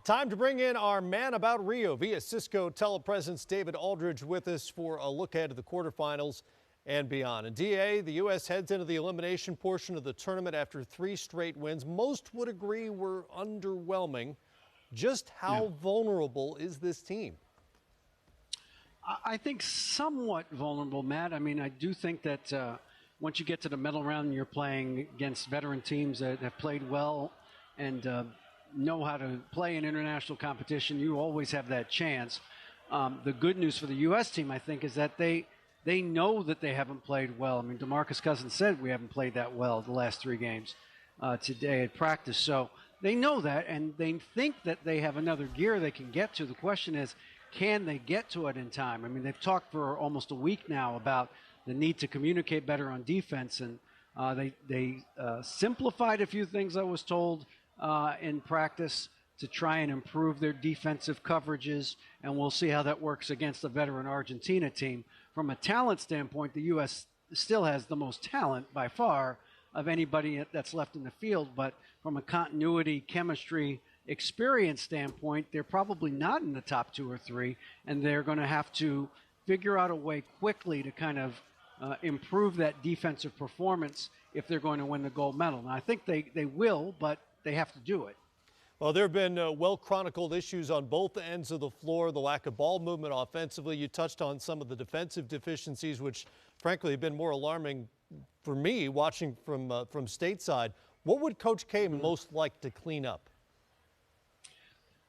Time to bring in our man about Rio via Cisco telepresence, David Aldridge, with us for a look ahead of the quarterfinals and beyond. And DA, the U.S. heads into the elimination portion of the tournament after 3 straight wins. Most would agree were underwhelming. Just how vulnerable is this team? I think somewhat vulnerable, Matt. I mean, I do think that once you get to the medal round and you're playing against veteran teams that have played well and know how to play in international competition, you always have that chance. The good news for the U.S. team, I think, is that they know that they haven't played well. I mean, DeMarcus Cousins said we haven't played that well the last 3 games today at practice. So they know that, and they think that they have another gear they can get to. The question is, can they get to it in time? I mean, they've talked for almost a week now about the need to communicate better on defense, and they simplified a few things, I was told, in practice to try and improve their defensive coverages, and we'll see how that works against the veteran Argentina team. From a talent standpoint, the U.S. still has the most talent by far of anybody that's left in the field, but from a continuity, chemistry, experience standpoint, they're probably not in the top 2 or 3, and they're going to have to figure out a way quickly to kind of improve that defensive performance if they're going to win the gold medal. And I think they will, but they have to do it. Well, there have been well-chronicled issues on both ends of the floor, the lack of ball movement offensively. You touched on some of the defensive deficiencies, which frankly have been more alarming for me watching from stateside. What would Coach K most like to clean up?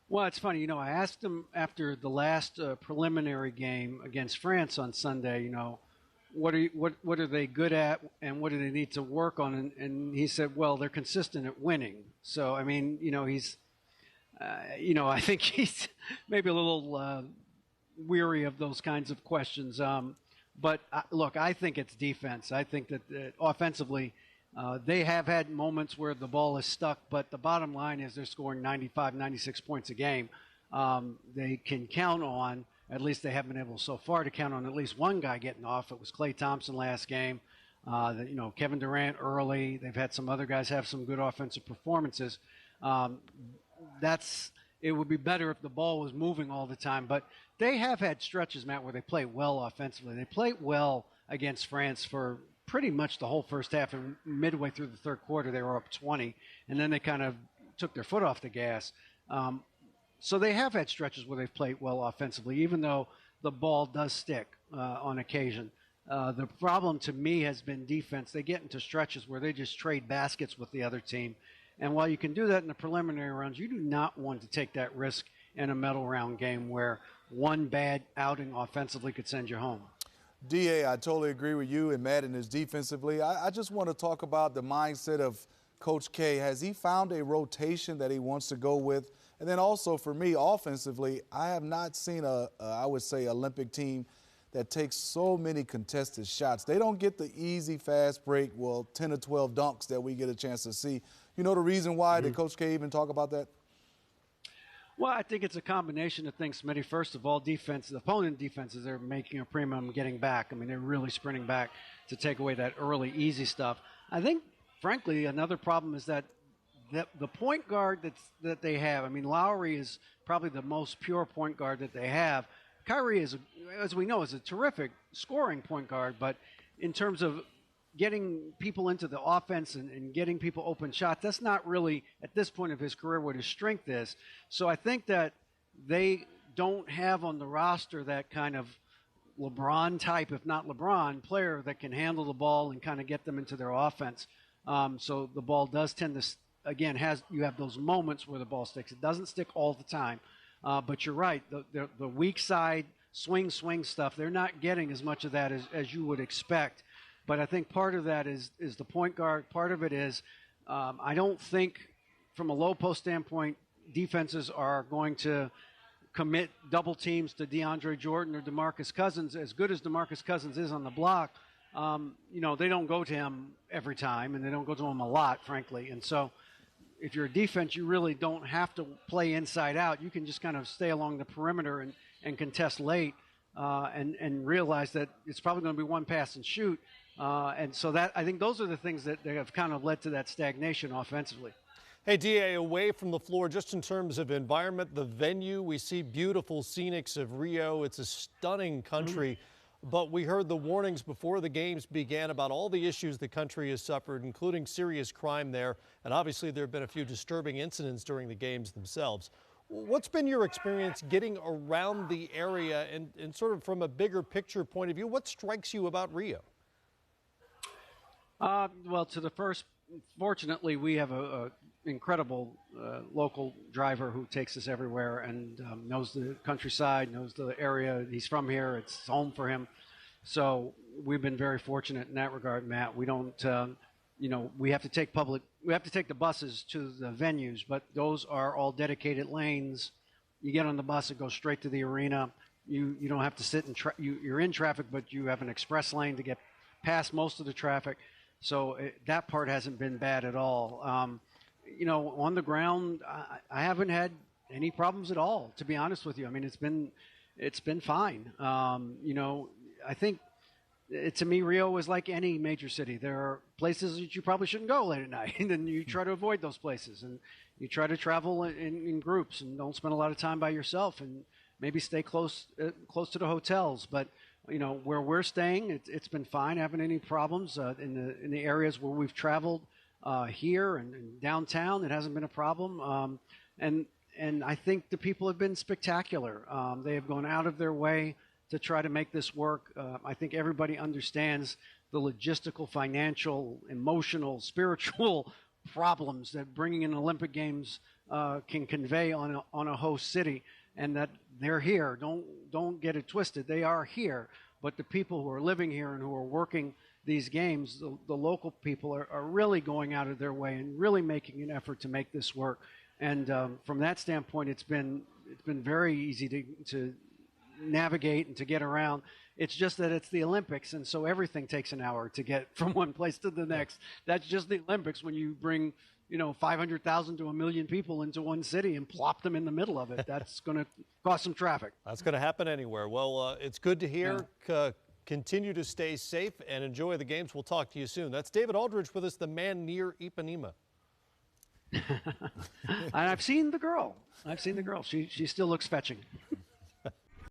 Well, it's funny. You know, I asked him after the last preliminary game against France on Sunday, you know, what are they good at and what do they need to work on? And he said, well, they're consistent at winning. So, I mean, you know, he's, I think he's maybe a little weary of those kinds of questions. But look, I think it's defense. I think that offensively, they have had moments where the ball is stuck, but the bottom line is they're scoring 95, 96 points a game. They can count on, at least they have been able so far to count on at least one guy getting off. It was Klay Thompson last game. Kevin Durant early. They've had some other guys have some good offensive performances. It would be better if the ball was moving all the time, but they have had stretches, Matt, where they play well offensively. They played well against France for pretty much the whole first half, and midway through the third quarter, they were up 20, and then they kind of took their foot off the gas. So they have had stretches where they've played well offensively, even though the ball does stick on occasion. The problem to me has been defense. They get into stretches where they just trade baskets with the other team. And while you can do that in the preliminary rounds, you do not want to take that risk in a medal round game where one bad outing offensively could send you home. DA, I totally agree with you and Matt and his defensively. I just want to talk about the mindset of Coach K. Has he found a rotation that he wants to go with? And then also for me, offensively, I have not seen I would say, Olympic team that takes so many contested shots. They don't get the easy, fast break, 10 or 12 dunks that we get a chance to see. You know the reason why? Did Coach K even talk about that? Well, I think it's a combination of things, Smitty. First of all, defense, the opponent defenses are making a premium getting back. I mean, they're really sprinting back to take away that early, easy stuff. I think, frankly, another problem is that the point guard that they have, I mean, Lowry is probably the most pure point guard that they have. Kyrie, as we know, is a terrific scoring point guard, but in terms of getting people into the offense and getting people open shots, that's not really, at this point of his career, what his strength is. So I think that they don't have on the roster that kind of LeBron type, if not LeBron, player that can handle the ball and kind of get them into their offense. So the ball does tend to, again, you have those moments where the ball sticks. It doesn't stick all the time. But you're right, the weak side, swing stuff, they're not getting as much of that as you would expect. But I think part of that is the point guard. Part of it is I don't think from a low post standpoint, defenses are going to commit double teams to DeAndre Jordan or DeMarcus Cousins. As good as DeMarcus Cousins is on the block, they don't go to him every time, and they don't go to him a lot, frankly. And so if you're a defense, you really don't have to play inside out. You can just kind of stay along the perimeter and contest late and realize that it's probably going to be one pass and shoot. And so that I think those are the things that have kind of led to that stagnation offensively. Hey, DA, away from the floor, just in terms of environment, the venue, we see beautiful scenics of Rio. It's a stunning country, but we heard the warnings before the games began about all the issues the country has suffered, including serious crime there. And obviously, there have been a few disturbing incidents during the games themselves. What's been your experience getting around the area and sort of from a bigger picture point of view? What strikes you about Rio? Well, to the first, fortunately, we have a incredible local driver who takes us everywhere and knows the countryside, knows the area. He's from here; it's home for him. So we've been very fortunate in that regard, Matt. We don't, we have to take the buses to the venues, but those are all dedicated lanes. You get on the bus, it goes straight to the arena. You don't have to sit in you're in traffic, but you have an express lane to get past most of the traffic. So that part hasn't been bad at all. On the ground, I haven't had any problems at all, to be honest with you. I mean, it's been fine. I think to me, Rio is like any major city. There are places that you probably shouldn't go late at night, and then you try to avoid those places, and you try to travel in groups and don't spend a lot of time by yourself, and maybe stay close to the hotels. But where we're staying, it's been fine. Haven't any problems in the areas where we've traveled here and downtown. It hasn't been a problem. And I think the people have been spectacular. They have gone out of their way to try to make this work. I think everybody understands the logistical, financial, emotional, spiritual problems that bringing in Olympic Games can convey on a host city. And that they're here. Don't get it twisted. They are here. But the people who are living here and who are working these games, the local people are really going out of their way and really making an effort to make this work. And from that standpoint, it's been very easy to navigate and to get around. It's just that it's the Olympics, and so everything takes an hour to get from one place to the next. That's just the Olympics when you bring 500,000 to 1 million people into one city and plop them in the middle of it. That's going to cause some traffic. That's going to happen anywhere. Well, it's good to hear. Yeah. Continue to stay safe and enjoy the games. We'll talk to you soon. That's David Aldridge with us, the man near Ipanema. And I've seen the girl. She still looks fetching.